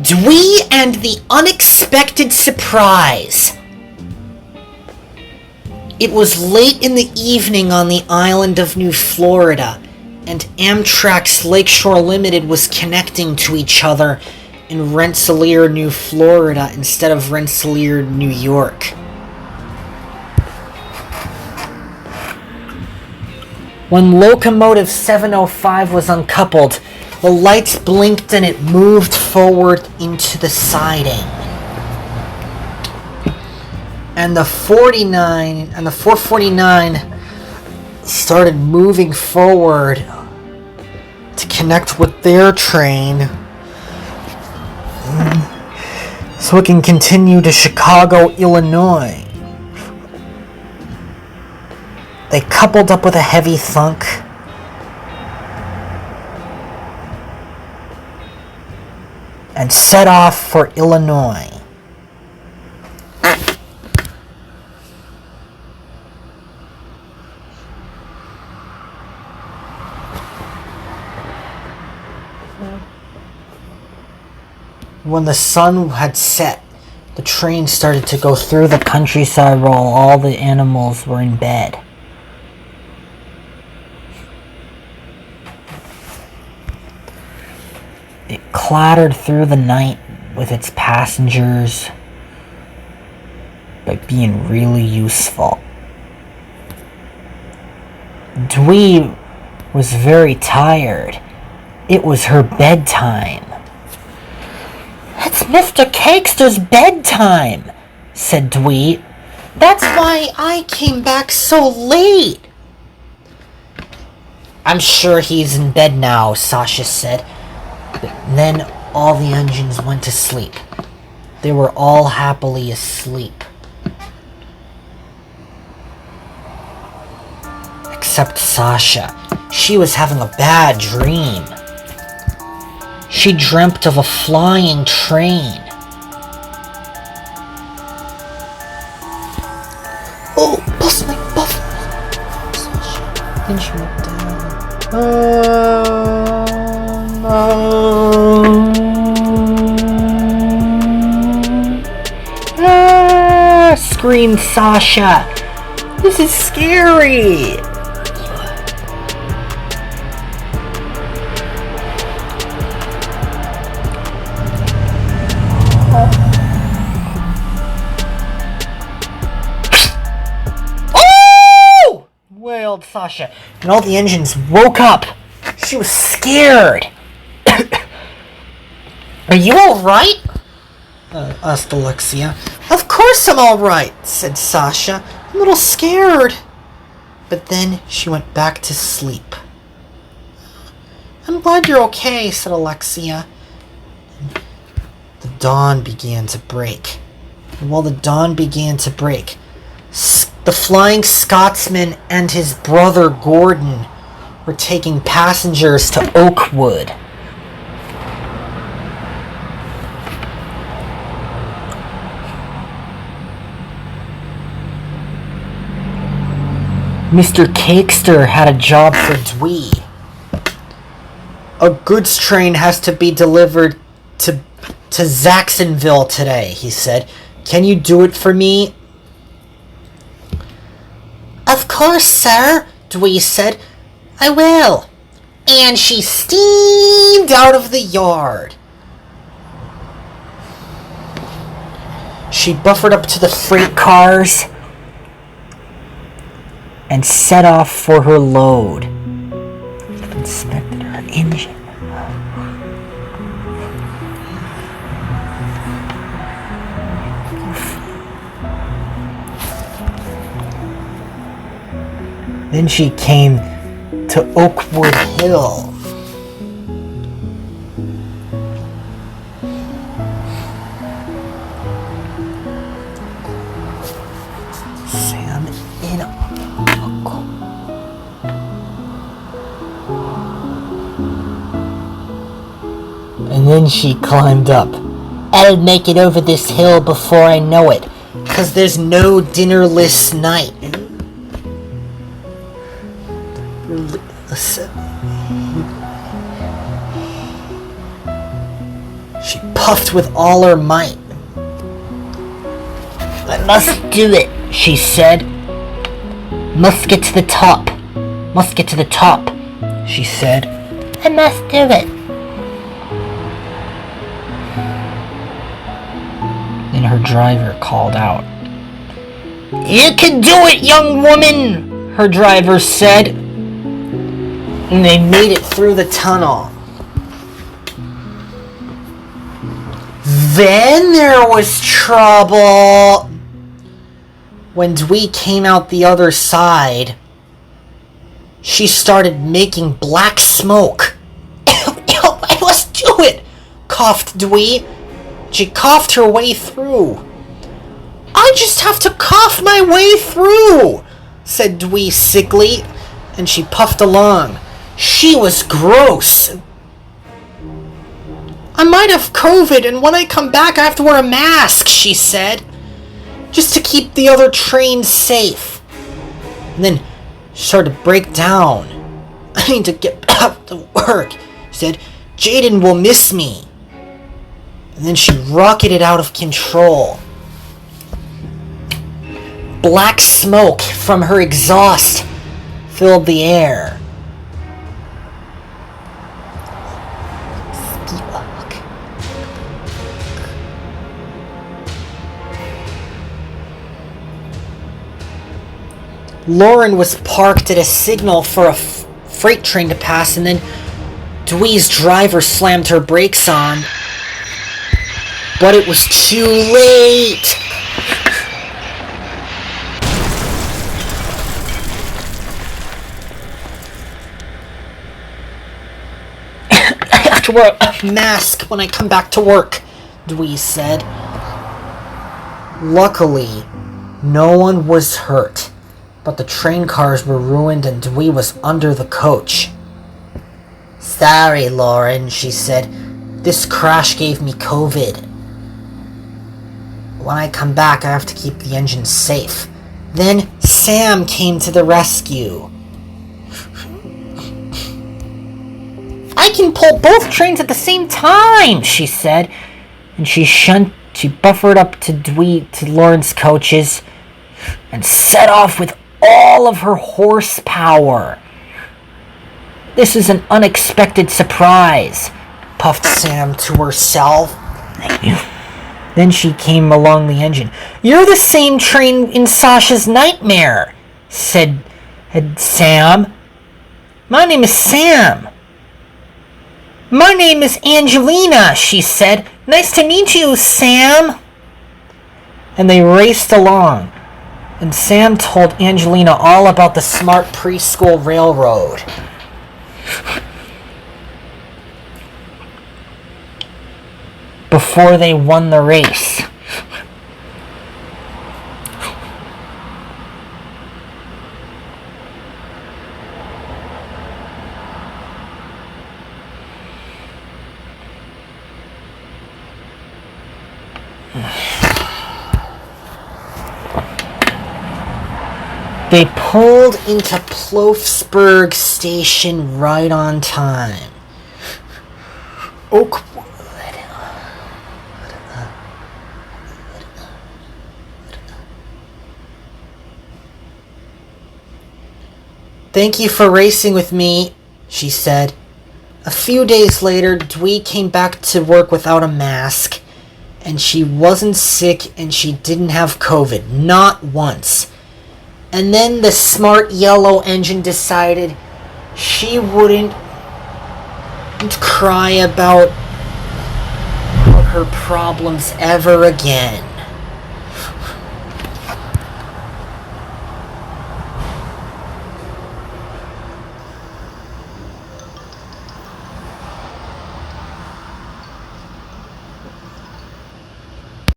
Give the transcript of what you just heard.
Dwee and the Unexpected Surprise. It was late in the evening on the island of New Florida, and Amtrak's Lakeshore Limited was connecting to each other in Rensselaer, New Florida instead of Rensselaer, New York. When locomotive 705 was uncoupled, the lights blinked and it moved forward into the siding. And the 449 started moving forward to connect with their train so it can continue to Chicago, Illinois. They coupled up with a heavy thunk. And set off for Illinois. When the sun had set, the train started to go through the countryside while all the animals were in bed. It clattered through the night with its passengers by being really useful. Dwee was very tired. It was her bedtime. "It's Mr. Cakester's bedtime," said Dwee. "That's why I came back so late." "I'm sure he's in bed now," Sasha said. Then all the engines went to sleep. They were all happily asleep. Except Sasha. She was having a bad dream. She dreamt of a flying train. "Oh, bust my buff!" Then she went down. Screamed Sasha. "This is scary!" "Oh!" wailed Sasha, and all the engines woke up. She was scared. "Are you alright?" asked Alexia. "Of course I'm alright," said Sasha. "I'm a little scared." But then she went back to sleep. "I'm glad you're okay," said Alexia. The dawn began to break. And while the dawn began to break, the Flying Scotsman and his brother Gordon were taking passengers to Oakwood. Mr. Cakester had a job for Dwee. "A goods train has to be delivered to Jacksonville today," he said. "Can you do it for me?" "Of course, sir," Dwee said. "I will." And she steamed out of the yard. She buffered up to the freight cars and set off for her load. Inspected her engine. Then she came to Oakwood Hill. Sam in Oakwood. And then she climbed up. "I'll make it over this hill before I know it, 'cause there's no dinnerless night." She puffed with all her might. "I must do it," she said. "Must get to the top. Must get to the top," she said. "I must do it." Then her driver called out. "You can do it, young woman," her driver said. And they made it through the tunnel. Then there was trouble. When Dwee came out the other side, she started making black smoke. "I must do it," coughed Dwee. She coughed her way through. "I just have to cough my way through," said Dwee sickly, and she puffed along. She was gross. "I might have COVID, and when I come back I have to wear a mask," she said, "just to keep the other trains safe." And then she started to break down. "I need to get back to work," she said. "Jaden will miss me." And then she rocketed out of control. Black smoke from her exhaust filled the air. Lauren was parked at a signal for a freight train to pass, and then Dwee's driver slammed her brakes on. But it was too late. "I have to wear a mask when I come back to work," Dwee said. Luckily, no one was hurt, but the train cars were ruined and Dwee was under the coach. "Sorry, Lauren," she said. "This crash gave me COVID. When I come back, I have to keep the engine safe." Then Sam came to the rescue. "I can pull both trains at the same time," she said, and she buffered up to Lauren's coaches and set off with all of her horsepower. "This is an unexpected surprise," puffed Sam to herself. Then she came along the engine. "You're the same train in Sasha's nightmare," said Sam. "My name is Sam." "My name is Angelina," she said. "Nice to meet you, Sam." And they raced along, and Sam told Angelina all about the smart preschool railroad. Before they won the race. They pulled into Plofsburg Station right on time. Oakwood. "Thank you for racing with me," she said. A few days later, Dwee came back to work without a mask, and she wasn't sick and she didn't have COVID, not once. And then the smart yellow engine decided she wouldn't cry about her problems ever again.